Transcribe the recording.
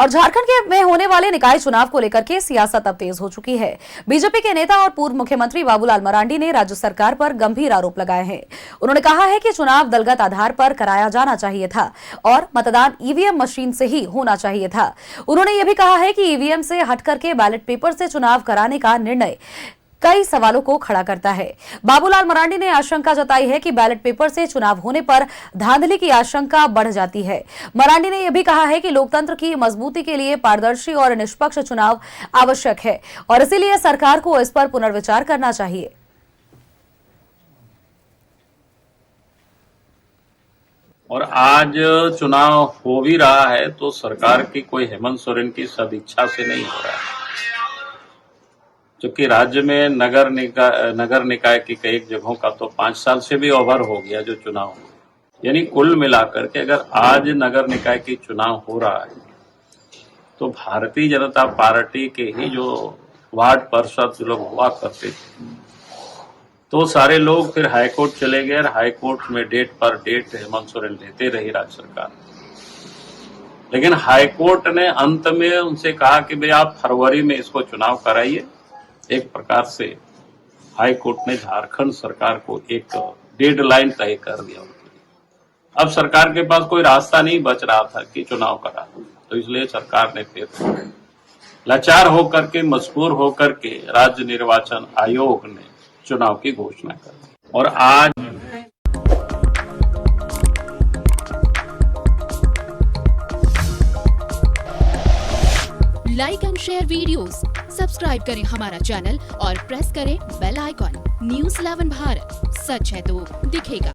और झारखंड के में होने वाले निकाय चुनाव को लेकर के सियासत अब तेज हो चुकी है। बीजेपी के नेता और पूर्व मुख्यमंत्री बाबूलाल मरांडी ने राज्य सरकार पर गंभीर आरोप लगाए हैं। उन्होंने कहा है कि चुनाव दलगत आधार पर कराया जाना चाहिए था और मतदान ईवीएम मशीन से ही होना चाहिए था। उन्होंने यह भी कहा है कि ईवीएम से हट करके बैलेट पेपर से चुनाव कराने का निर्णय कई सवालों को खड़ा करता है। बाबूलाल मरांडी ने आशंका जताई है कि बैलेट पेपर से चुनाव होने पर धांधली की आशंका बढ़ जाती है। मरांडी ने यह भी कहा है कि लोकतंत्र की मजबूती के लिए पारदर्शी और निष्पक्ष चुनाव आवश्यक है और इसीलिए सरकार को इस पर पुनर्विचार करना चाहिए। और आज चुनाव हो भी रहा है तो सरकार की कोई हेमंत सोरेन की सदिच्छा से नहीं हो रहा है, क्योंकि राज्य में नगर निकाय की कई जगहों का तो 5 साल से भी ओवर हो गया जो चुनाव, यानी कुल मिलाकर के अगर आज नगर निकाय की चुनाव हो रहा है तो भारतीय जनता पार्टी के ही जो वार्ड पार्षद लोग हुआ करते थे तो सारे लोग फिर हाईकोर्ट चले गए और हाईकोर्ट में डेट पर डेट हेमंत सोरेन लेते रही राज्य सरकार। लेकिन हाईकोर्ट ने अंत में उनसे कहा कि भाई आप फरवरी में इसको चुनाव कराइए। एक प्रकार से हाई कोर्ट ने झारखंड सरकार को एक डेडलाइन तय कर दिया। अब सरकार के पास कोई रास्ता नहीं बच रहा था कि चुनाव करा, तो इसलिए सरकार ने फिर लाचार होकर के मजबूर होकर के राज्य निर्वाचन आयोग ने चुनाव की घोषणा कर दी। और आज like and share videos, subscribe करें हमारा चैनल और प्रेस करें बेल आइकॉन। News 11 भारत, सच है तो दिखेगा।